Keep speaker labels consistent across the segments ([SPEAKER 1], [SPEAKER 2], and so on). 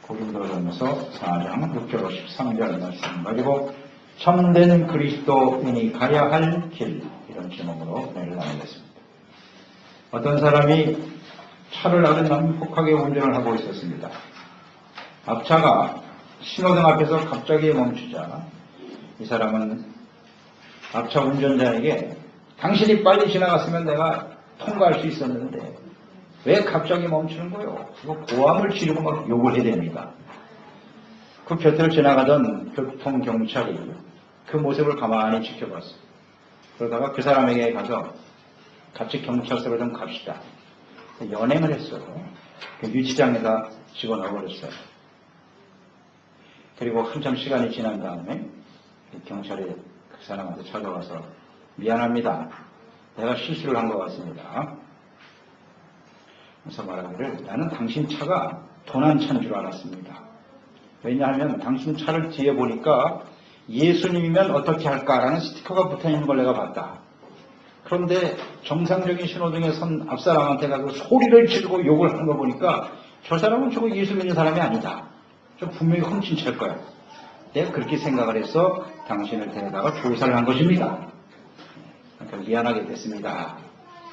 [SPEAKER 1] 고린도전서 4장 6절 13절 말씀 가지고 참된 그리스도인이 가야 할 길, 이런 제목으로 내를 나누겠습니다. 어떤 사람이 차를 아주 난폭하게 운전을 하고 있었습니다. 앞차가 신호등 앞에서 갑자기 멈추자 이 사람은 앞차 운전자에게 당신이 빨리 지나갔으면 내가 통과할 수 있었는데 왜 갑자기 멈추는 거요? 그거 고함을 지르고 막 욕을 해야 됩니다. 그 곁을 지나가던 교통경찰이 그 모습을 가만히 지켜봤어요. 그러다가 그 사람에게 가서 같이 경찰서로 좀 갑시다. 연행을 했어요. 그 유치장에다 집어넣어버렸어요. 그리고 한참 시간이 지난 다음에 경찰이 그 사람한테 찾아와서 미안합니다. 내가 실수를 한 것 같습니다. 그래서 말하기를 나는 당신 차가 도난 차인 줄 알았습니다. 왜냐하면 당신 차를 뒤에 보니까 예수님이면 어떻게 할까라는 스티커가 붙어있는 걸 내가 봤다. 그런데 정상적인 신호등에 선 앞사람한테 가서 소리를 지르고 욕을 하는 거 보니까 저 사람은 저거 예수 믿는 사람이 아니다. 저 분명히 훔친 차일 거야. 내가 그렇게 생각을 해서 당신을 데려다가 조사를 한 것입니다. 그러니까 미안하게 됐습니다.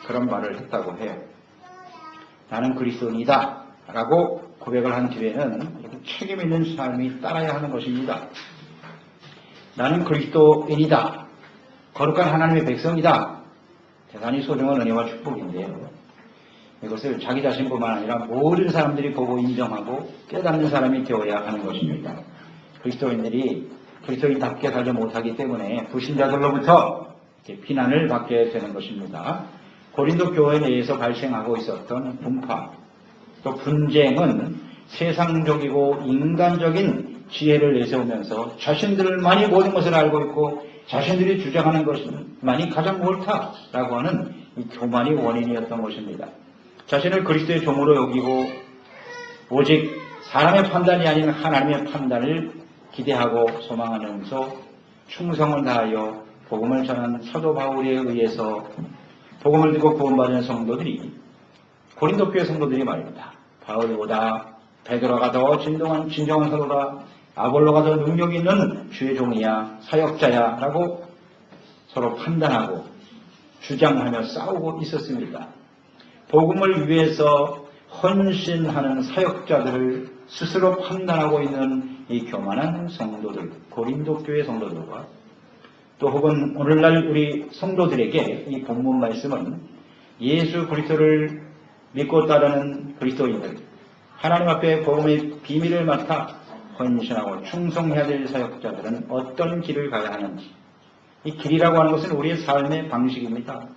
[SPEAKER 1] 그런 말을 했다고 해요. 나는 그리스도인이다 라고 고백을 한 뒤에는 책임 있는 삶이 따라야 하는 것입니다. 나는 그리스도인이다. 거룩한 하나님의 백성이다. 대단히 소중한 은혜와 축복인데요. 이것을 자기 자신뿐만 아니라 모든 사람들이 보고 인정하고 깨닫는 사람이 되어야 하는 것입니다. 그리스도인들이 그리스도인답게 살지 못하기 때문에 불신자들로부터 비난을 받게 되는 것입니다. 고린도 교회 내에서 발생하고 있었던 분파, 또 분쟁은 세상적이고 인간적인 지혜를 내세우면서 자신들만이 모든 것을 알고 있고 자신들이 주장하는 것만이 가장 옳다라고 하는 이 교만이 원인이었던 것입니다. 자신을 그리스도의 종으로 여기고 오직 사람의 판단이 아닌 하나님의 판단을 기대하고 소망하면서 충성을 다하여 복음을 전한 사도 바울에 의해서 복음을 듣고 구원받은 성도들이 고린도 교회 성도들이 말입니다. 바울보다 베드로가 더 진정한 사도다. 아볼로가 더 능력 있는 주의 종이야, 사역자야 라고 서로 판단하고 주장하며 싸우고 있었습니다. 복음을 위해서 헌신하는 사역자들을 스스로 판단하고 있는 이 교만한 성도들, 고린도 교회 성도들과 또 혹은 오늘날 우리 성도들에게 이 본문 말씀은 예수 그리스도를 믿고 따르는 그리스도인들, 하나님 앞에 복음의 비밀을 맡아 헌신하고 충성해야 될 사역자들은 어떤 길을 가야 하는지, 이 길이라고 하는 것은 우리의 삶의 방식입니다.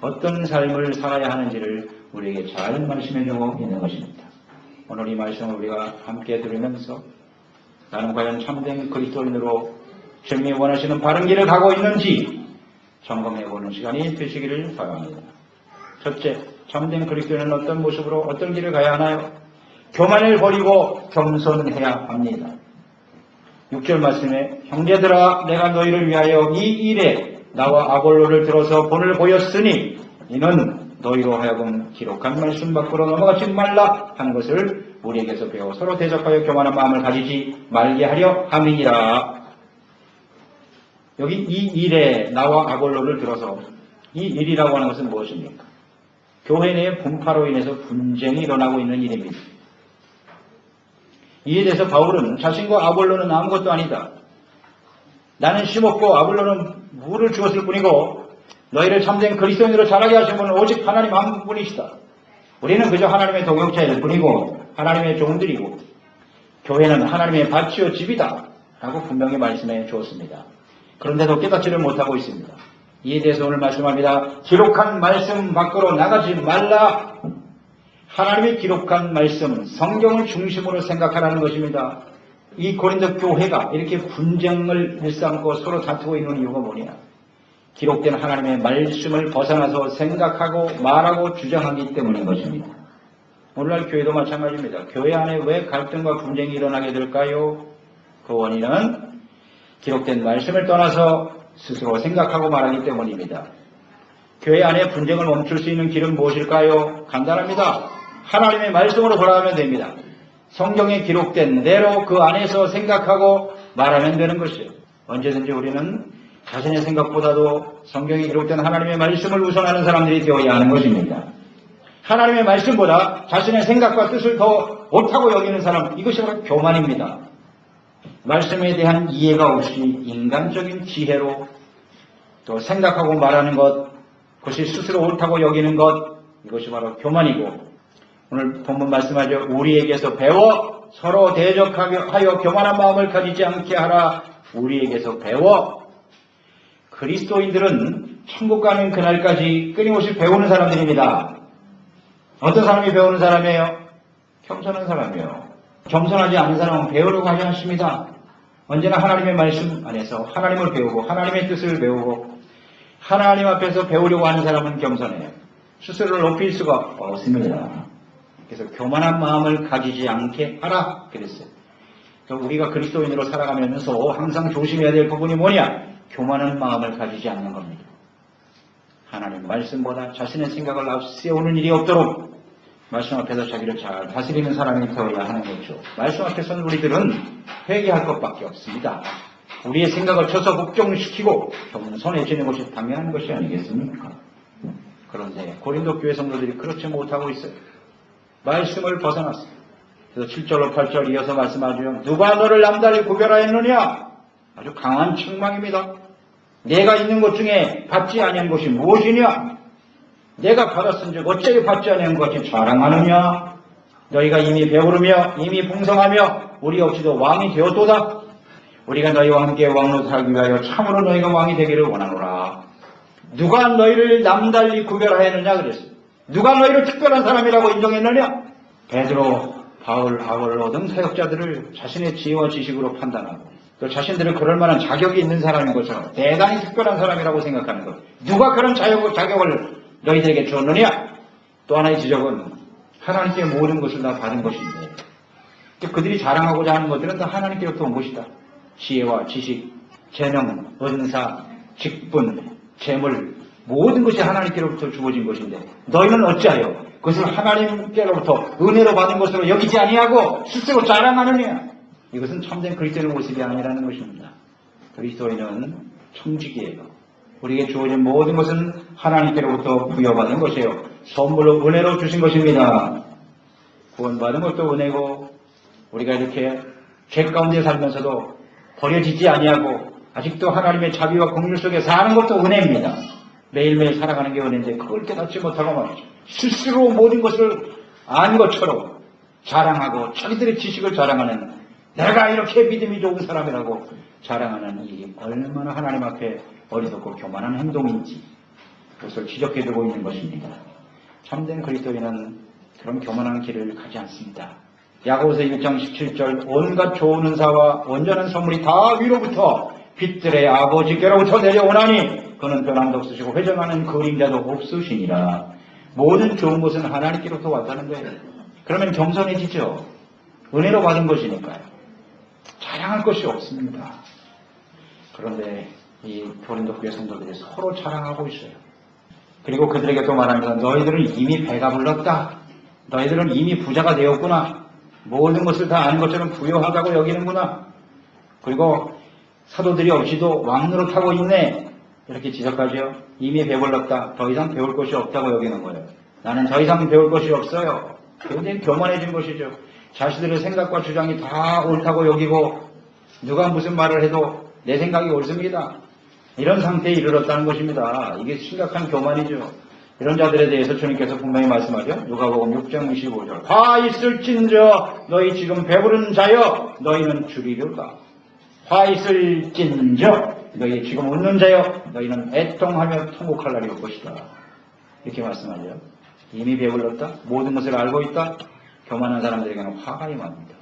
[SPEAKER 1] 어떤 삶을 살아야 하는지를 우리에게 잘 말씀해주고 있는 것입니다. 오늘 이 말씀을 우리가 함께 들으면서 나는 과연 참된 그리스도인으로 주님이 원하시는 바른 길을 가고 있는지 점검해보는 시간이 되시기를 바랍니다. 첫째, 참된 그리스도인은 어떤 모습으로 어떤 길을 가야 하나요? 교만을 버리고 겸손해야 합니다. 6절 말씀에 형제들아 내가 너희를 위하여 이 일에 나와 아볼로를 들어서 본을 보였으니 이는 너희로 하여금 기록한 말씀 밖으로 넘어가지 말라 하는 것을 우리에게서 배워 서로 대적하여 교만한 마음을 가지지 말게 하려 함이니라. 여기 이 일에 나와 아볼로를 들어서 이 일이라고 하는 것은 무엇입니까? 교회 내의 분파로 인해서 분쟁이 일어나고 있는 일입니다. 이에 대해서 바울은 자신과 아볼로는 아무것도 아니다. 나는 심었고 아볼로는 물을 주었을 뿐이고 너희를 참된 그리스도인으로 자라게 하신 분은 오직 하나님 한 분이시다. 우리는 그저 하나님의 동역자일 뿐이고 하나님의 종들이고 교회는 하나님의 밭이요 집이다 라고 분명히 말씀해 주었습니다. 그런데도 깨닫지를 못하고 있습니다. 이에 대해서 오늘 말씀합니다. 기록한 말씀 밖으로 나가지 말라. 하나님이 기록한 말씀, 성경을 중심으로 생각하라는 것입니다. 이 고린도 교회가 이렇게 분쟁을 일삼고 서로 다투고 있는 이유가 뭐냐? 기록된 하나님의 말씀을 벗어나서 생각하고 말하고 주장하기 때문인 것입니다. 오늘날 교회도 마찬가지입니다. 교회 안에 왜 갈등과 분쟁이 일어나게 될까요? 그 원인은 기록된 말씀을 떠나서 스스로 생각하고 말하기 때문입니다. 교회 안에 분쟁을 멈출 수 있는 길은 무엇일까요? 간단합니다. 하나님의 말씀으로 돌아가면 됩니다. 성경에 기록된 대로 그 안에서 생각하고 말하면 되는 것이에요. 언제든지 우리는 자신의 생각보다도 성경에 기록된 하나님의 말씀을 우선하는 사람들이 되어야 하는 것입니다. 하나님의 말씀보다 자신의 생각과 뜻을 더 옳다고 여기는 사람, 이것이 바로 교만입니다. 말씀에 대한 이해가 없이 인간적인 지혜로 또 생각하고 말하는 것, 그것이 스스로 옳다고 여기는 것, 이것이 바로 교만이고, 오늘 본문 말씀하죠. 우리에게서 배워 서로 대적하여 교만한 마음을 가지지 않게 하라. 우리에게서 배워. 그리스도인들은 천국 가는 그날까지 끊임없이 배우는 사람들입니다. 어떤 사람이 배우는 사람이에요? 겸손한 사람이에요. 겸손하지 않은 사람은 배우려고 하지 않습니다. 언제나 하나님의 말씀 안에서 하나님을 배우고 하나님의 뜻을 배우고 하나님 앞에서 배우려고 하는 사람은 겸손해요. 스스로를 높일 수가 없습니다. 그래서 교만한 마음을 가지지 않게 하라 그랬어요. 그래서 우리가 그리스도인으로 살아가면서 항상 조심해야 될 부분이 뭐냐? 교만한 마음을 가지지 않는 겁니다. 하나님 말씀보다 자신의 생각을 앞세우는 일이 없도록 말씀 앞에서 자기를 잘 다스리는 사람이 되어야 하는 거죠. 말씀 앞에서는 우리들은 회개할 것밖에 없습니다. 우리의 생각을 쳐서 복종시키고 겸손해지는 것이 당연한 것이 아니겠습니까? 그런데 고린도 교회 성도들이 그렇지 못하고 있어요. 말씀을 벗어났어요. 그래서 7절로 8절 이어서 말씀하죠. 누가 너를 남달리 구별하였느냐? 아주 강한 책망입니다. 내가 있는 것 중에 받지 아니한 것이 무엇이냐? 내가 받았은즉 어찌 받지 아니한 것 같이 자랑하느냐? 너희가 이미 배부르며 이미 풍성하며 우리 없이도 왕이 되었도다. 우리가 너희와 함께 왕으로 살기 위하여 참으로 너희가 왕이 되기를 원하노라. 누가 너희를 남달리 구별하였느냐 그랬어요. 누가 너희를 특별한 사람이라고 인정했느냐? 베드로, 바울, 아볼로 등 사역자들을 자신의 지혜와 지식으로 판단하고 또 자신들은 그럴 만한 자격이 있는 사람인 것처럼 대단히 특별한 사람이라고 생각하는 것. 누가 그런 자격을 너희들에게 주었느냐? 또 하나의 지적은 하나님께 모든 것을 다 받은 것인데 그들이 자랑하고자 하는 것들은 다 하나님께로부터 온 것이다. 지혜와 지식, 재능, 은사, 직분, 재물 모든 것이 하나님께로부터 주어진 것인데 너희는 어찌하여 그것을 하나님께로부터 은혜로 받은 것으로 여기지 아니하고 스스로 자랑하느냐? 이것은 참된 그리스도인의 모습이 아니라는 것입니다. 그리스도인은 청직이에요. 우리에게 주어진 모든 것은 하나님께로부터 부여받은 것이에요. 선물로 은혜로 주신 것입니다. 구원받은 것도 은혜고 우리가 이렇게 죄 가운데 살면서도 버려지지 아니하고 아직도 하나님의 자비와 긍휼 속에 사는 것도 은혜입니다. 매일매일 살아가는 게 은혜인데 그걸 깨닫지 못하고 말이죠. 스스로 모든 것을 안 것처럼 자랑하고 자기들의 지식을 자랑하는 내가 이렇게 믿음이 좋은 사람이라고 자랑하는 일이 얼마나 하나님 앞에 어리석고 교만한 행동인지 그것을 지적해주고 있는 것입니다. 참된 그리스도인은 그런 교만한 길을 가지 않습니다. 야고보서 1장 17절 온갖 좋은 은사와 온전한 선물이 다 위로부터 빛들의 아버지께로부터 내려오나니 그는 변함도 없으시고 회전하는 그림자도 없으시니라. 모든 좋은 것은 하나님께로부터 왔다는 거예요. 그러면 겸손해지죠. 은혜로 받은 것이니까요. 자랑할 것이 없습니다. 그런데 이 고린도 교회 성도들이 서로 자랑하고 있어요. 그리고 그들에게 또 말합니다. 너희들은 이미 배가 불렀다. 너희들은 이미 부자가 되었구나. 모든 것을 다 아는 것처럼 부유하다고 여기는구나. 그리고 사도들이 없이도 왕노릇하고 있네. 이렇게 지적하죠. 이미 배불렀다. 더 이상 배울 것이 없다고 여기는 거예요. 나는 더 이상 배울 것이 없어요. 굉장히 교만해진 것이죠. 자신들의 생각과 주장이 다 옳다고 여기고 누가 무슨 말을 해도 내 생각이 옳습니다. 이런 상태에 이르렀다는 것입니다. 이게 심각한 교만이죠. 이런 자들에 대해서 주님께서 분명히 말씀하죠. 누가복음 6장 25절 화 있을진저 너희 지금 배부른 자여 너희는 줄이려다. 화 있을진저 너희 지금 웃는 자여 너희는 애통하며 통곡할 날이 올 것이다. 이렇게 말씀하죠. 이미 배불렀다. 모든 것을 알고 있다. 교만한 사람들에게는 화가 임합니다.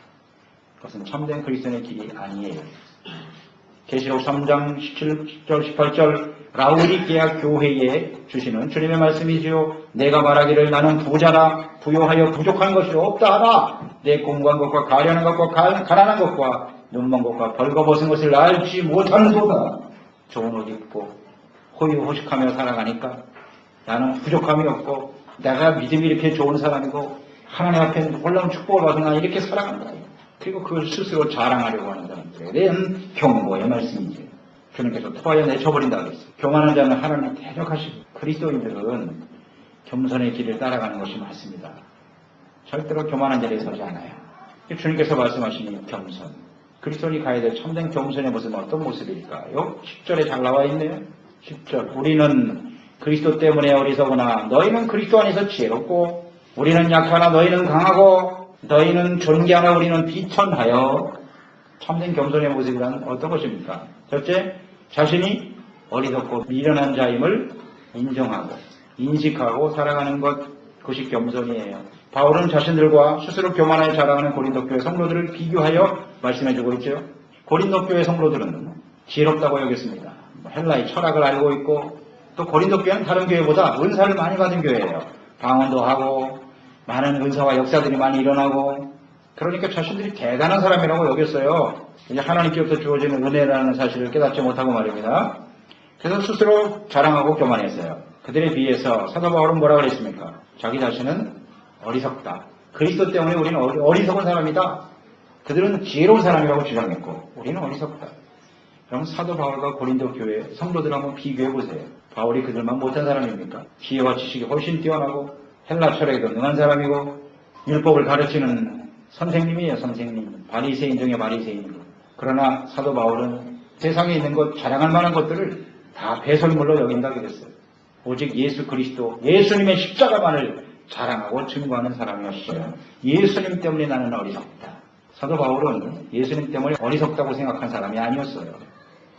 [SPEAKER 1] 그것은 참된 그리스도인의 길이 아니에요. 계시록 3장 17절 18절 라우디게아 교회에 주시는 주님의 말씀이지요. 내가 말하기를 나는 부자라 부요하여 부족한 것이 없다 하라. 내 공고한 것과 가련한 것과 가난한 것과 눈먼 것과 벌거벗은 것을 알지 못하는도다. 좋은 옷 입고 호의호식하며 살아가니까 나는 부족함이 없고 내가 믿음이 이렇게 좋은 사람이고 하나님 앞에 놀라운 축복을 받은 나 이렇게 살아간다. 그리고 그걸 스스로 자랑하려고 하는 사람들에 대한 경고의 말씀이지. 주님께서 토하여 내쳐버린다 그랬어요. 교만한 자는 하나님 대적하시고 그리스도인들은 겸손의 길을 따라가는 것이 맞습니다. 절대로 교만한 자리에 서지 않아요. 주님께서 말씀하시니 겸손. 그리스도인이 가야 될 참된 겸손의 모습은 어떤 모습일까요? 10절에 잘 나와 있네요. 10절. 우리는 그리스도 때문에 어리석으나 너희는 그리스도 안에서 지혜롭고 우리는 약하나 너희는 강하고 너희는 존귀하나 우리는 비천하여. 참된 겸손의 모습이란 어떤 것입니까? 첫째, 자신이 어리석고 미련한 자임을 인정하고 인식하고 살아가는 것, 그것이 겸손이에요. 바울은 자신들과 스스로 교만하여 자랑하는 고린도 교회 성도들을 비교하여 말씀해주고 있죠. 고린도 교회 성도들은 지혜롭다고 여겼습니다. 헬라의 철학을 알고 있고 또 고린도 교회는 다른 교회보다 은사를 많이 받은 교회예요. 방언도 하고 많은 은사와 역사들이 많이 일어나고 그러니까 자신들이 대단한 사람이라고 여겼어요. 이제 하나님께로부터 주어지는 은혜라는 사실을 깨닫지 못하고 말입니다. 그래서 스스로 자랑하고 교만했어요. 그들에 비해서 사도 바울은 뭐라 그랬습니까? 자기 자신은 어리석다. 그리스도 때문에 우리는 어리석은 사람이다. 그들은 지혜로운 사람이라고 주장했고 우리는 어리석다. 그럼 사도 바울과 고린도 교회 성도들 한번 비교해 보세요. 바울이 그들만 못한 사람입니까? 지혜와 지식이 훨씬 뛰어나고 헬라 철학에도 능한 사람이고 율법을 가르치는 선생님이에요. 선생님. 바리새인 중에 바리새인이고. 그러나 사도 바울은 세상에 있는 것, 자랑할 만한 것들을 다 배설물로 여긴다 그랬어요. 오직 예수 그리스도, 예수님의 십자가만을 자랑하고 증거하는 사람이었어요. 예수님 때문에 나는 어리석다. 사도 바울은 예수님 때문에 어리석다고 생각한 사람이 아니었어요.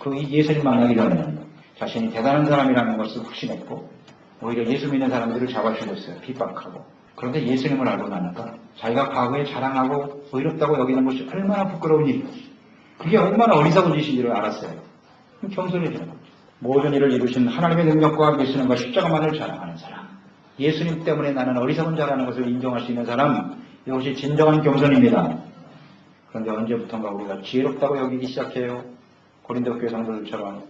[SPEAKER 1] 그 예수님 만나기 전에는 자신이 대단한 사람이라는 것을 확신했고 오히려 예수 믿는 사람들을 잡아죽였어요. 핍박하고. 그런데 예수님을 알고 나니까 자기가 과거에 자랑하고 의롭다고 여기는 것이 얼마나 부끄러운 일인지, 그게 얼마나 어리석은 짓인지를 알았어요. 겸손해지는 거죠. 모든 일을 이루신 하나님의 능력과 예수님과 십자가만을 자랑하는 사람, 예수님 때문에 나는 어리석은 자라는 것을 인정할 수 있는 사람, 이것이 진정한 겸손입니다. 그런데 언제부턴가 우리가 지혜롭다고 여기기 시작해요. 고린도 교회 성도들처럼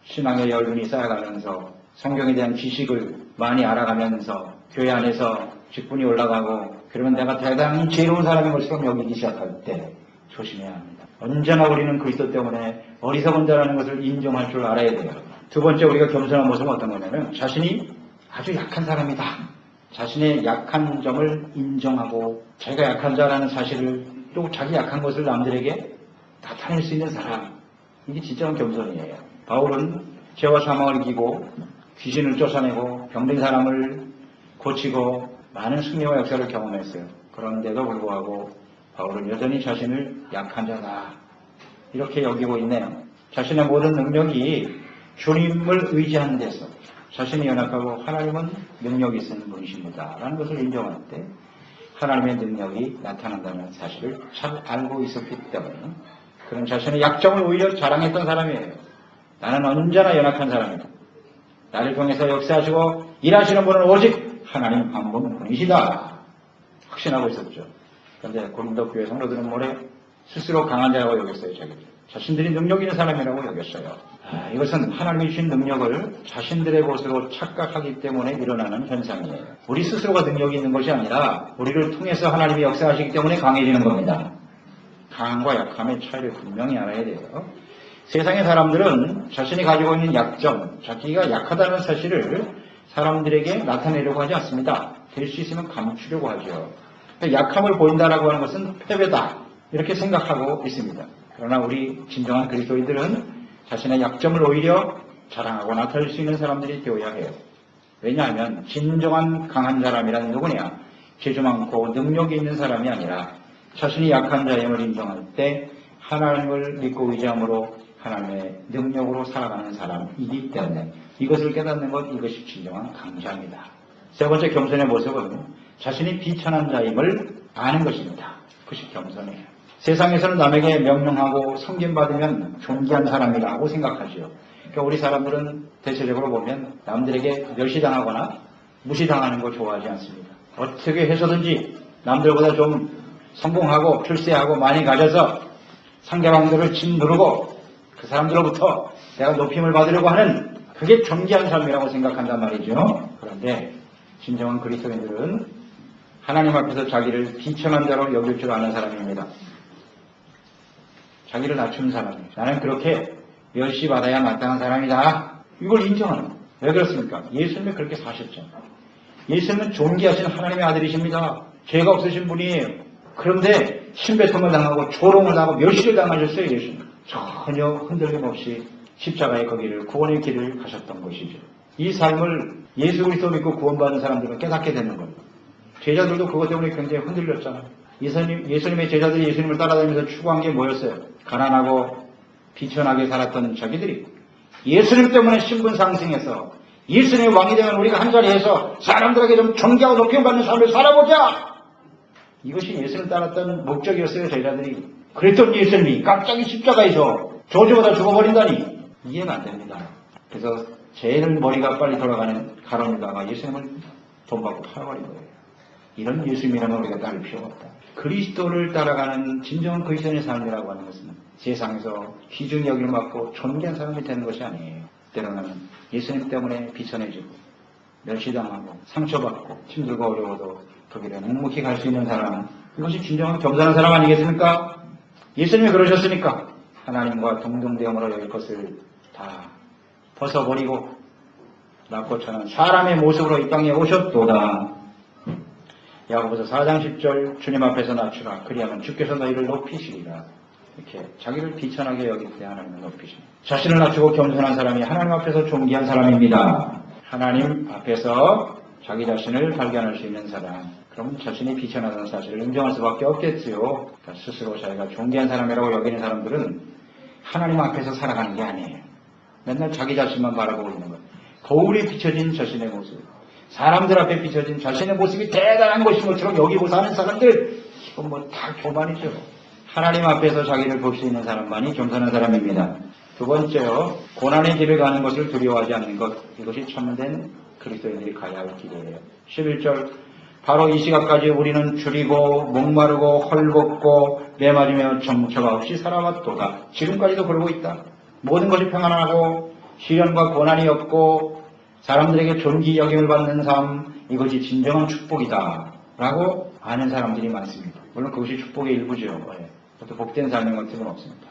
[SPEAKER 1] 신앙의 열분이 쌓여가면서 성경에 대한 지식을 많이 알아가면서 교회 안에서 직분이 올라가고 그러면 내가 대단히 지혜로운 사람인 것처럼 여기기 시작할 때 조심해야 합니다. 언제나 우리는 그리스도 때문에 어리석은 자라는 것을 인정할 줄 알아야 돼요. 두 번째, 우리가 겸손한 모습은 어떤 거냐면 자신이 아주 약한 사람이다. 자신의 약한 점을 인정하고 자기가 약한 자라는 사실을 또 자기 약한 것을 남들에게 나타낼 수 있는 사람, 이게 진정한 겸손이에요. 바울은 죄와 사망을 이기고 귀신을 쫓아내고 병든 사람을 고치고 많은 승리와 역사를 경험했어요. 그런데도 불구하고 바울은 여전히 자신을 약한 자다 이렇게 여기고 있네요. 자신의 모든 능력이 주님을 의지하는 데서 자신이 연약하고 하나님은 능력이 있는 분이십니다 라는 것을 인정할 때 하나님의 능력이 나타난다는 사실을 잘 알고 있었기 때문에 그런 자신의 약점을 오히려 자랑했던 사람이에요. 나는 언제나 연약한 사람이다. 나를 통해서 역사하시고 일하시는 분은 오직 하나님 한 분이시다 확신하고 있었죠. 그런데 고린도 교회 성도들은 뭐래? 스스로 강한 자라고 여겼어요. 자신들이 능력 있는 사람이라고 여겼어요. 이것은 하나님이 주신 능력을 자신들의 것으로 착각하기 때문에 일어나는 현상이에요. 우리 스스로가 능력이 있는 것이 아니라 우리를 통해서 하나님이 역사하시기 때문에 강해지는 겁니다. 강함과 약함의 차이를 분명히 알아야 돼요. 세상의 사람들은 자신이 가지고 있는 약점, 자기가 약하다는 사실을 사람들에게 나타내려고 하지 않습니다. 될 수 있으면 감추려고 하죠. 약함을 보인다라고 하는 것은 패배다 이렇게 생각하고 있습니다. 그러나 우리 진정한 그리스도인들은 자신의 약점을 오히려 자랑하고 나타낼 수 있는 사람들이 되어야 해요. 왜냐하면 진정한 강한 사람이란 누구냐? 재주 많고 능력이 있는 사람이 아니라 자신이 약한 자임을 인정할 때 하나님을 믿고 의지함으로 하나님의 능력으로 살아가는 사람이기 때문에 이것을 깨닫는 것, 이것이 진정한 강자입니다. 세 번째 겸손의 모습은 자신이 비천한 자임을 아는 것입니다. 그것이 겸손이에요. 세상에서는 남에게 명령하고 섬김받으면 존귀한 사람이라고 생각하죠. 그러니까 우리 사람들은 대체적으로 보면 남들에게 멸시당하거나 무시당하는 거 좋아하지 않습니다. 어떻게 해서든지 남들보다 좀 성공하고 출세하고 많이 가져서 상대방들을 짓누르고 그 사람들로부터 내가 높임을 받으려고 하는 그게 존귀한 삶이라고 생각한단 말이죠. 그런데 진정한 그리스도인들은 하나님 앞에서 자기를 비천한 자로 여길 줄 아는 사람입니다. 자기를 낮춘 사람이에요. 나는 그렇게 멸시받아야 마땅한 사람이다. 이걸 인정하는 거예요. 왜 그렇습니까? 예수님이 그렇게 사셨잖아요. 예수님은 존귀하신 하나님의 아들이십니다. 죄가 없으신 분이에요. 그런데 신배통을 당하고 조롱을 당하고 멸시를 당하셨어요. 예수님. 전혀 흔들림 없이 십자가의 거기를 구원의 길을 가셨던 것이죠. 이 삶을 예수 그리스도 믿고 구원받은 사람들은 깨닫게 되는 겁니다. 제자들도 그것 때문에 굉장히 흔들렸잖아요. 예수님의 제자들이 예수님을 따라다니면서 추구한 게 뭐였어요? 가난하고 비천하게 살았던 자기들이 예수님 때문에 신분 상승해서 예수님의 왕이 되면 우리가 한자리에서 사람들에게 좀 존경하고 높임받는 삶을 살아보자! 이것이 예수님을 따랐던 목적이었어요. 제자들이. 그랬던 예수님이 갑자기 십자가에서 저주보다 죽어버린다니 이해가 안 됩니다. 그래서 제일 머리가 빨리 돌아가는 가론유다가 예수님을 돈 받고 팔아버린 거예요. 이런 예수님이라면 우리가 따를 필요가 없다. 그리스도를 따라가는 진정한 그리스도인의 삶이라고 하는 것은 세상에서 귀중히 여김을 받고 존귀한 사람이 되는 것이 아니에요. 때로는 예수님 때문에 비천해지고 멸시당하고 상처받고 힘들고 어려워도 그 길에 묵묵히 갈 수 있는 사람, 이것이 진정한 겸손한 사람 아니겠습니까? 예수님이 그러셨으니까 하나님과 동등되음으로 여길 것을 다 벗어버리고 낙고처럼 사람의 모습으로 이 땅에 오셨도다. 야고보서 4장 10절 주님 앞에서 낮추라. 그리하면 주께서 너희를 높이시리라. 이렇게 자기를 비천하게 여길 때 하나님은 높이십니다. 자신을 낮추고 겸손한 사람이 하나님 앞에서 존귀한 사람입니다. 하나님 앞에서 자기 자신을 발견할 수 있는 사람. 그럼 자신이 비천하다는 사실을 인정할 수밖에 없겠지요. 그러니까 스스로 자기가 존귀한 사람이라고 여기는 사람들은 하나님 앞에서 살아가는 게 아니에요. 맨날 자기 자신만 바라보고 있는 거예요. 거울에 비춰진 자신의 모습. 사람들 앞에 비춰진 자신의 모습이 대단한 것인 것처럼 여기고 사는 사람들, 이건 뭐 다 교만이죠. 하나님 앞에서 자기를 볼 수 있는 사람만이 겸손한 사람입니다. 두 번째요, 고난의 길을 가는 것을 두려워하지 않는 것. 이것이 참된 그리스도인들이 가야 할 길이에요. 11절, 바로 이 시각까지 우리는 줄이고 목마르고 헐벗고 매맞으며 정처가 없이 살아왔도다. 지금까지도 그러고 있다. 모든 것이 평안하고 시련과 고난이 없고 사람들에게 존귀 여김을 받는 삶, 이것이 진정한 축복이다 라고 아는 사람들이 많습니다. 물론 그것이 축복의 일부죠. 그것도 복된 삶인 것 같은 건 없습니다.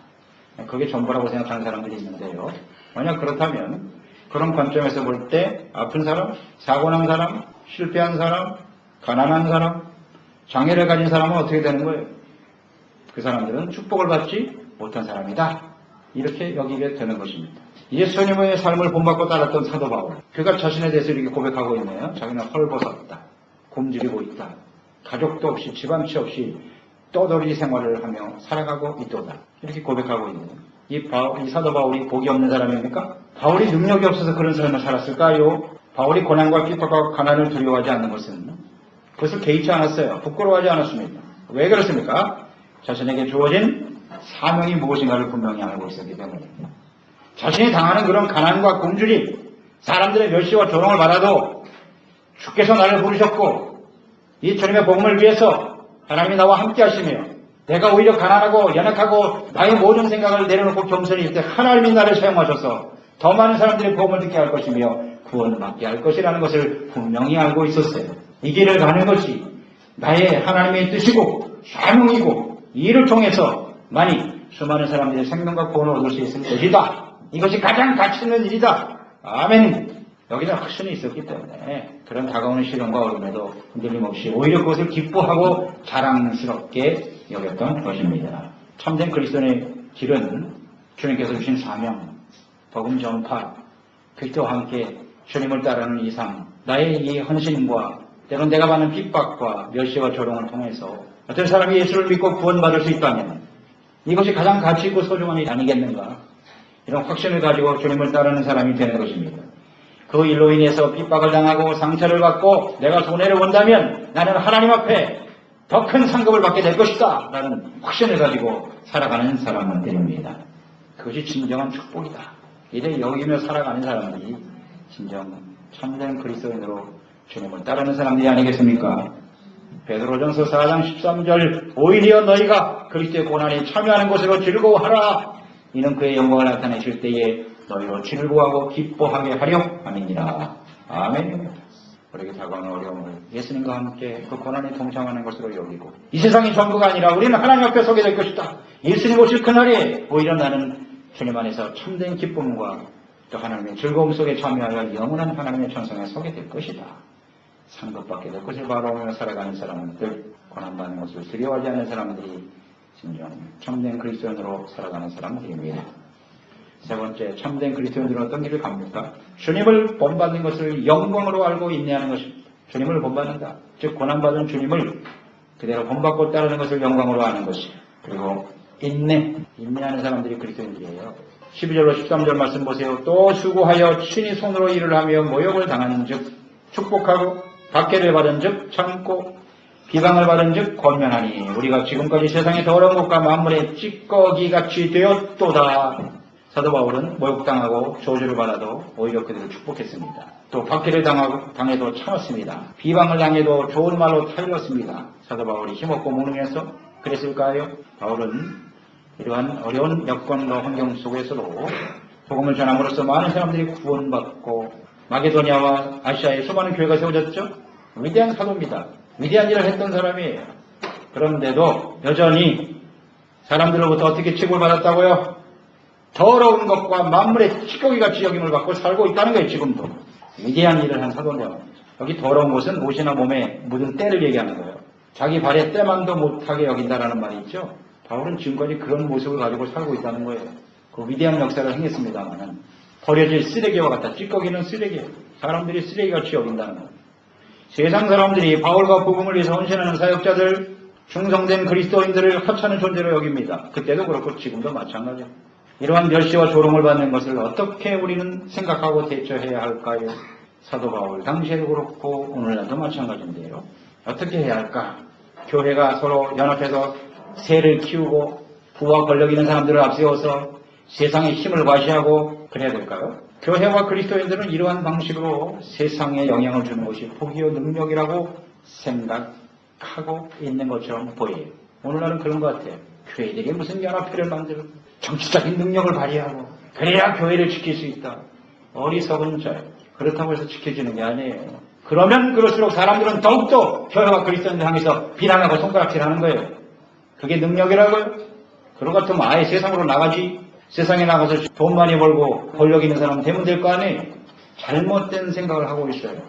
[SPEAKER 1] 그게 전부라고 생각하는 사람들이 있는데요. 만약 그렇다면 그런 관점에서 볼 때 아픈 사람, 사고난 사람, 실패한 사람, 가난한 사람, 장애를 가진 사람은 어떻게 되는 거예요? 그 사람들은 축복을 받지 못한 사람이다. 이렇게 여기게 되는 것입니다. 예수님의 삶을 본받고 따랐던 사도 바울, 그가 자신에 대해서 이렇게 고백하고 있네요. 자기는 헐벗었다. 굶주리고 있다. 가족도 없이 집안치 없이 떠돌이 생활을 하며 살아가고 있도다. 이렇게 고백하고 있는 이 사도 바울이 복이 없는 사람입니까? 바울이 능력이 없어서 그런 삶을 살았을까요? 바울이 고난과 핍박과 가난을 두려워하지 않는 것은 그것을 개의치 않았어요. 부끄러워하지 않았습니다. 왜 그렇습니까? 자신에게 주어진 사명이 무엇인가를 분명히 알고 있었기 때문입니다. 자신이 당하는 그런 가난과 굶주림, 사람들의 멸시와 조롱을 받아도 주께서 나를 부르셨고 이 주님의 복음을 위해서 하나님이 나와 함께 하시며 내가 오히려 가난하고 연약하고 나의 모든 생각을 내려놓고 겸손히 있을 때 하나님이 나를 사용하셔서 더 많은 사람들의 복음을 듣게 할 것이며 구원을 받게 할 것이라는 것을 분명히 알고 있었어요. 이 길을 가는 것이 나의 하나님의 뜻이고 사명이고 이를 통해서 많이 수많은 사람들의 생명과 구원을 얻을 수 있을 것이다. 이것이 가장 가치 있는 일이다. 아멘. 여기다 확신이 있었기 때문에 그런 다가오는 시련과 어려움에도 흔들림 없이 오히려 그것을 기뻐하고 자랑스럽게 여겼던 것입니다. 참된 그리스도의 길은 주님께서 주신 사명, 복음 전파, 그리스도와 함께 주님을 따르는 이상, 나의 이 헌신과 때론 내가 받는 핍박과 멸시와 조롱을 통해서 어떤 사람이 예수를 믿고 구원받을 수 있다면 이것이 가장 가치 있고 소중한 일이 아니겠는가? 이런 확신을 가지고 주님을 따르는 사람이 되는 것입니다. 그 일로 인해서 핍박을 당하고 상처를 받고 내가 손해를 본다면 나는 하나님 앞에 더 큰 상급을 받게 될 것이다 라는 확신을 가지고 살아가는 사람들입니다. 그것이 진정한 축복이다. 이래 여기며 살아가는 사람들이 진정 참된 그리스도인으로 주님을 따르는 사람들이 아니겠습니까? 베드로전서 4장 13절 오히려 너희가 그리스도의 고난에 참여하는 것으로 즐거워하라. 이는 그의 영광을 나타내실 때에 너희로 즐거워하고 기뻐하게 하려 함이니라. 아멘. 우리에게 다가오는 어려움을 예수님과 함께 그 고난에 동참하는 것으로 여기고 이 세상이 전부가 아니라 우리는 하나님 앞에 서게 될 것이다. 예수님 오실 그날에 오히려 나는 주님 안에서 참된 기쁨과 또 하나님의 즐거움 속에 참여하여 영원한 하나님의 천성에 서게 될 것이다. 상급받게 될 것을 바라보며 살아가는 사람들, 고난받는 것을 두려워하지 않는 사람들이 진정 참된 그리스도인으로 살아가는 사람들입니다. 세 번째, 참된 그리스도인들은 어떤 길을 갑니까? 주님을 본받는 것을 영광으로 알고 인내하는 것입니다. 주님을 본받는다. 즉 고난받은 주님을 그대로 본받고 따르는 것을 영광으로 아는 것이. 그리고 인내하는 사람들이 그리스도인들이에요. 12절로 13절 말씀 보세요. 또 수고하여 친히 손으로 일을 하며 모욕을 당하는 즉 축복하고 박해를 받은 즉 참고 비방을 받은 즉 권면하니 우리가 지금까지 세상의 더러운 것과 만물의 찌꺼기같이 되었도다. 사도 바울은 모욕당하고 저주를 받아도 오히려 그들을 축복했습니다. 또 박해를 당해도 참았습니다. 비방을 당해도 좋은 말로 타일렀습니다. 사도 바울이 힘없고 무능해서 그랬을까요? 바울은 이러한 어려운 여건과 환경 속에서도 복음을 전함으로써 많은 사람들이 구원받고 마게도냐와 아시아에 수많은 교회가 세워졌죠. 위대한 사도입니다. 위대한 일을 했던 사람이에요. 그런데도 여전히 사람들로부터 어떻게 취급을 받았다고요? 더러운 것과 만물의 찌꺼기같이 여김을 받고 살고 있다는 거예요. 지금도. 위대한 일을 한 사도네요. 여기 더러운 것은 옷이나 몸에 묻은 때를 얘기하는 거예요. 자기 발에 때만도 못하게 여긴다라는 말이 있죠. 바울은 지금까지 그런 모습을 가지고 살고 있다는 거예요. 그 위대한 역사를 행했습니다만 버려질 쓰레기와 같다. 찌꺼기는 쓰레기예요. 사람들이 쓰레기같이 여긴다는 거예요. 세상 사람들이 바울과 복음을 위해서 헌신하는 사역자들, 충성된 그리스도인들을 하찮은 존재로 여깁니다. 그때도 그렇고 지금도 마찬가지예요. 이러한 멸시와 조롱을 받는 것을 어떻게 우리는 생각하고 대처해야 할까요? 사도 바울 당시에도 그렇고 오늘날도 마찬가지인데요. 어떻게 해야 할까? 교회가 서로 연합해서 세를 키우고 부와 권력 있는 사람들을 앞세워서 세상의 힘을 과시하고 그래야 될까요? 교회와 그리스도인들은 이러한 방식으로 세상에 영향을 주는 것이 복이요 능력이라고 생각하고 있는 것처럼 보여요. 오늘날은 그런 것 같아요. 교회들이 무슨 연합회를 만들고 정치적인 능력을 발휘하고 그래야 교회를 지킬 수 있다. 어리석은 자예요. 그렇다고 해서 지켜지는 게 아니에요. 그러면 그럴수록 사람들은 더욱더 교회와 그리스도인들 향해서 비난하고 손가락질하는 거예요. 그게 능력이라고요? 그런 것 같으면 아예 세상으로 나가지. 세상에 나가서 돈 많이 벌고 권력 있는 사람 되면 될 거 아니에요. 잘못된 생각을 하고 있어요.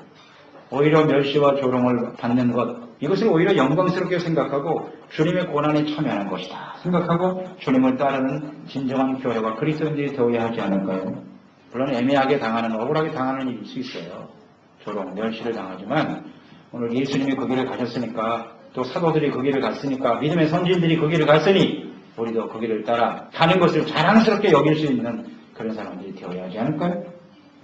[SPEAKER 1] 오히려 멸시와 조롱을 받는 것, 이것을 오히려 영광스럽게 생각하고 주님의 고난에 참여하는 것이다 생각하고 주님을 따르는 진정한 교회와 그리스도인들이 되어야 하지 않을까요? 물론 애매하게 당하는, 억울하게 당하는 일일 수 있어요. 조롱, 멸시를 당하지만 오늘 예수님이 그 길을 가셨으니까, 또 사도들이 그 길을 갔으니까, 믿음의 선진들이 그 길을 갔으니 우리도 그 길을 따라 가는 것을 자랑스럽게 여길 수 있는 그런 사람들이 되어야 하지 않을까요?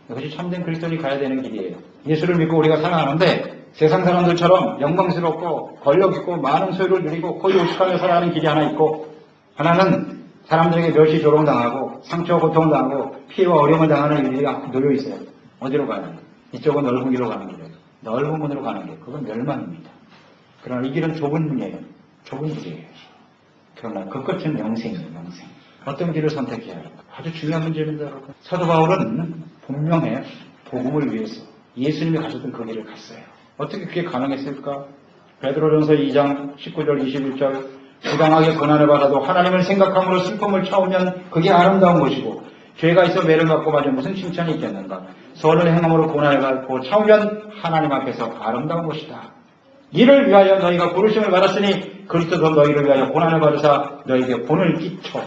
[SPEAKER 1] 이것이 참된 그리스도인이 가야 되는 길이에요. 예수를 믿고 우리가 살아가는데 세상 사람들처럼 영광스럽고 권력 있고 많은 소유를 누리고 거의 오죽하며 살아가는 길이 하나 있고, 하나는 사람들에게 멸시 조롱당하고 상처와 고통당하고 피해와 어려움을 당하는 일이 놓여 있어요. 어디로 가는 거예요? 이쪽은 넓은 길로 가는 길이에요. 넓은 문으로 가는 길, 그건 멸망입니다. 그러나 이 길은 좁은 문이에요. 좁은 길이에요. 그러나 그 끝은 영생이에요. 영생. 어떤 길을 선택해야 할까? 아주 중요한 문제입니다. 여러분. 사도 바울은 분명해 복음을 위해서 예수님이 가셨던 그 길을 갔어요. 어떻게 그게 가능했을까? 베드로전서 2장 19절 21절 부당하게 고난을 받아도 하나님을 생각함으로 슬픔을 참으면 그게 아름다운 것이고, 죄가 있어 매를 받고 마저 무슨 칭찬이 있겠는가? 선을 행함으로 고난을 받고 참으면 하나님 앞에서 아름다운 것이다. 이를 위하여 너희가 부르심을 받았으니 그리스도도 너희를 위하여 고난을 받으사 너희에게 본을 끼쳐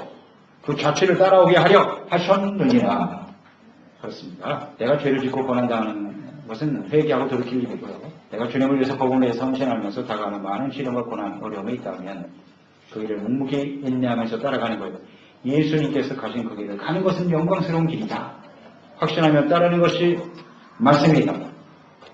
[SPEAKER 1] 그 자체를 따라오게 하려 하셨느니라. 그렇습니다. 내가 죄를 짓고 고난당하는 것은 회개하고 돌이킬 일이고요. 내가 주님을 위해서 복음을 위해서 헌신하면서 다가오는 많은 시련과 고난, 어려움이 있다면 그 길을 묵묵히 인내하면서 따라가는 거예요. 예수님께서 가신 그 길을 가는 것은 영광스러운 길이다. 확신하며 따르는 것이 맞습니다.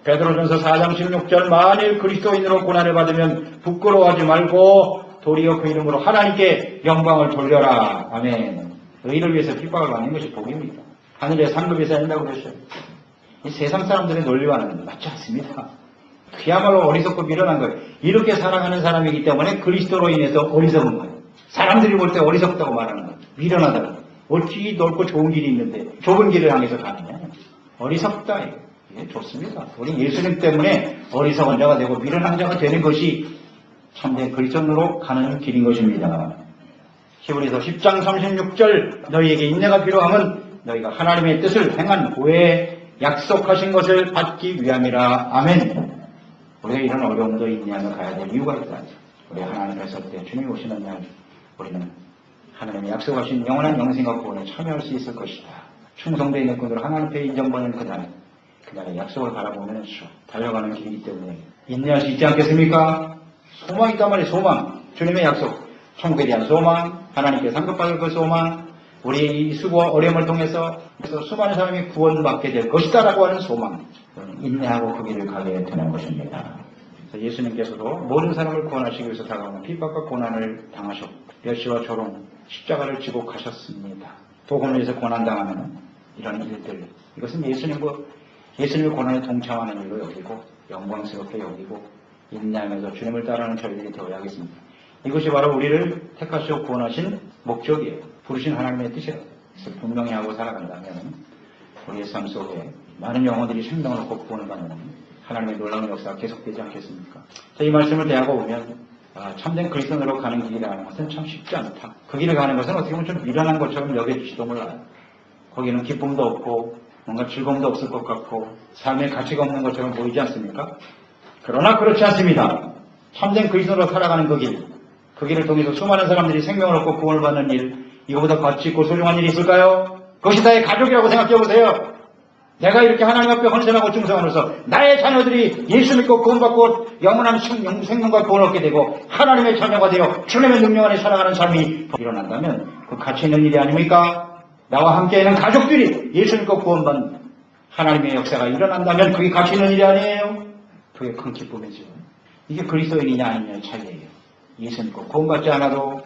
[SPEAKER 1] 베드로전서 4장 16절 만일 그리스도인으로 고난을 받으면 부끄러워하지 말고 도리어 그 이름으로 하나님께 영광을 돌려라. 아멘. 의를 위해서 핍박을 받는 것이 복입니다. 하늘의 상급에서 한다고 그랬어요. 이 세상 사람들의 논리와는 맞지 않습니다. 그야말로 어리석고 미련한 거예요. 이렇게 살아가는 사람이기 때문에 그리스도로 인해서 어리석은 거예요. 사람들이 볼 때 어리석다고 말하는 거예요. 미련하다고. 어찌 넓고 좋은 길이 있는데 좁은 길을 향해서 가느냐. 어리석다. 예, 좋습니다. 우리 예수님 때문에 어리석은 자가 되고 미련한 자가 되는 것이 참된 그리스도인으로 가는 길인 것입니다. 히브리서 10장 36절 너희에게 인내가 필요함은 너희가 하나님의 뜻을 행한 후에 약속하신 것을 받기 위함이라. 아멘. 우리가 이런 어려움도 인내하며 가야 될 이유가 있다. 우리 하나님 앞에 설 때 주님이 오시는 날 우리는 하나님의 약속하신 영원한 영생과 구원에 참여할 수 있을 것이다. 충성되어 있는 분들 하나님 앞에 인정받는 그날의 약속을 바라보면서 달려가는 길이기 때문에 인내할 수 있지 않겠습니까? 소망이 있단 말이에요. 소망. 주님의 약속. 천국에 대한 소망, 하나님께 상급받을 그 소망, 우리의 이 수고와 어려움을 통해서 수많은 사람이 구원받게 될 것이다라고 하는 소망. 인내하고 그 길을 가게 되는 것입니다. 예수님께서도 모든 사람을 구원하시기 위해서 다가오는 핍박과 고난을 당하셨고 멸시와 조롱, 십자가를 지고 가셨습니다. 복음을 위해서 고난당하는 이런 일들, 이것은 예수님의 고난에 동참하는 일로 여기고 영광스럽게 여기고 인내하면서 주님을 따르는 저희들이 되어야 하겠습니다. 이것이 바로 우리를 택하시고 구원하신 목적이에요. 부르신 하나님의 뜻이라고 분명히 하고 살아간다면 우리의 삶 속에 많은 영혼들이 생명을 얻고 구원을 받는 하나님의 놀라운 역사가 계속되지 않겠습니까? 이 말씀을 대하고 보면 참된 그리스도인으로 가는 길이라는 것은 참 쉽지 않다. 그 길을 가는 것은 어떻게 보면 좀 미련한 것처럼 여겨질지도 몰라요. 거기는 기쁨도 없고 뭔가 즐거움도 없을 것 같고 삶의 가치가 없는 것처럼 보이지 않습니까? 그러나 그렇지 않습니다. 참된 그리스도로 살아가는 그 길을 통해서 수많은 사람들이 생명을 얻고 구원을 받는 일, 이거보다 가치 있고 소중한 일이 있을까요? 그것이 나의 가족이라고 생각해 보세요. 내가 이렇게 하나님 앞에 헌신하고 충성하면서 나의 자녀들이 예수 믿고 구원받고 영원한 생명과 구원을 얻게 되고 하나님의 자녀가 되어 주님의 능력 안에 살아가는 삶이 일어난다면 그 가치 있는 일이 아닙니까? 나와 함께 있는 가족들이 예수 믿고 구원받는 하나님의 역사가 일어난다면 그게 가치 있는 일이 아니에요? 그게 큰 기쁨이죠. 이게 그리스도인이냐 아니냐의 차이예요. 예수 믿고 구원받지 않아도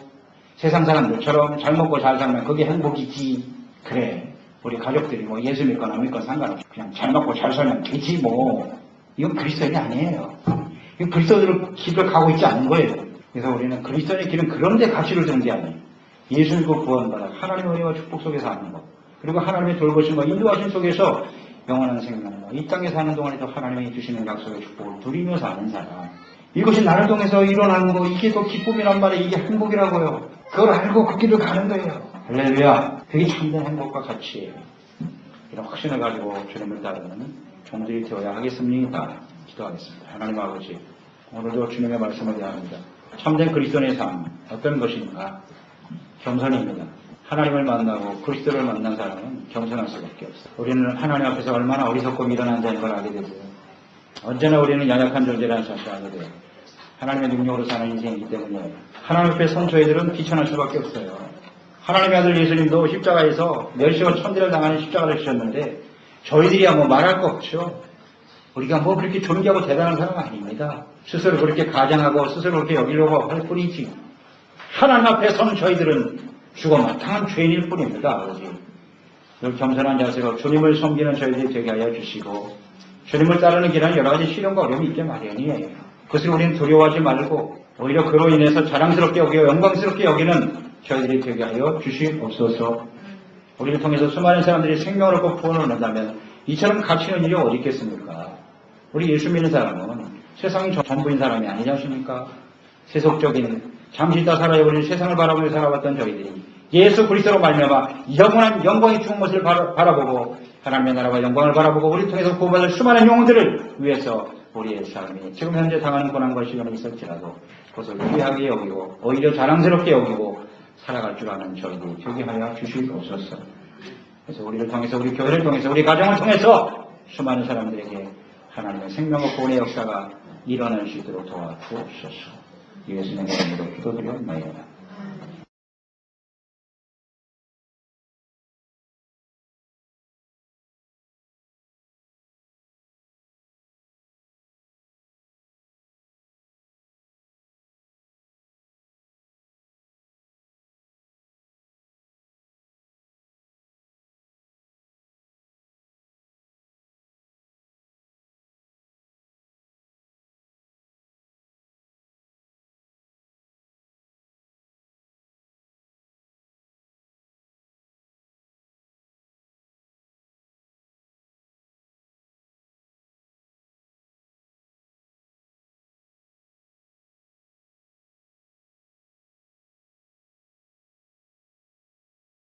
[SPEAKER 1] 세상 사람들처럼 잘 먹고 잘 살면 그게 행복이지. 그래. 우리 가족들이 예수 믿거나 안 믿거나 상관없이 그냥 잘 먹고 잘 살면 되지 뭐. 이건 그리스도인이 아니에요. 이건 그리스도인의 길을 가고 있지 않은 거예요. 그래서 우리는 그리스도인의 길은 그런 데 가치를 두는 게 아니에요. 예수 믿고 구원받아 하나님의 은혜와 축복 속에서 하는 것. 그리고 하나님의 돌보심과 인도하심 속에서 영원한 생명과 이 땅에 사는 동안에도 하나님이 주시는 약속의 축복을 누리며 사는 사람. 이것이 나를 통해서 일어나는 거, 이게 더 기쁨이란 말이에요. 이게 행복이라고요. 그걸 알고 그 길을 가는 거예요. 할렐루야. 그게 참된 행복과 가치예요. 이런 확신을 가지고 주님을 따르는 종들이 되어야 하겠습니다. 기도하겠습니다. 하나님 아버지, 오늘도 주님의 말씀을 대합니다. 참된 그리스도인의 삶, 어떤 것인가? 겸손입니다. 하나님을 만나고 그리스도를 만난 사람은 겸손할 수밖에 없어요. 우리는 하나님 앞에서 얼마나 어리석고 미련한 자인 걸 알게 되고요. 언제나 우리는 연약한 존재라는 사실을 알게 돼요. 하나님의 능력으로 사는 인생이기 때문에 하나님 앞에 선 저희들은 비천할 수밖에 없어요. 하나님의 아들 예수님도 십자가에서 멸시와 천대를 당하는 십자가를 지셨는데 저희들이야 말할 거 없죠. 우리가 그렇게 존귀하고 대단한 사람 아닙니다. 스스로 그렇게 가장하고 스스로 그렇게 여기려고 할 뿐이지. 하나님 앞에 선 저희들은 죽어 마땅한 죄인일 뿐입니다. 아버지. 늘 겸손한 자세로 주님을 섬기는 저희들이 되게 하여 주시고 주님을 따르는 길은 여러 가지 시련과 어려움이 있게 마련이에요. 그것을 우리는 두려워하지 말고 오히려 그로 인해서 자랑스럽게 여기고 영광스럽게 여기는 저희들이 되게 하여 주시옵소서. 우리를 통해서 수많은 사람들이 생명을 얻고 구원을 얻는다면 이처럼 가치 있는 일이 어디 있겠습니까? 우리 예수 믿는 사람은 세상이 전부인 사람이 아니지 않습니까? 세속적인 잠시 있다 살아버린 세상을 바라보며 살아왔던 저희들이 예수 그리스도로 말미암아 영원한 영광이 주는 것을 바라보고 하나님의 나라와 영광을 바라보고 우리를 통해서 구원받을 수많은 영혼들을 위해서 우리의 삶이 지금 현재 당하는 고난과 시련이 있을지라도 그것을 유리하게 여기고 오히려 자랑스럽게 여기고 살아갈 줄 아는 저희들이 되게 하여 주시옵소서. 그래서 우리를 통해서 우리 교회를 통해서 우리 가정을 통해서 수많은 사람들에게 하나님의 생명과 구원의 역사가 일어날 수 있도록 도와주옵소서. 예수님의 이름으로 기도드려옵나이다.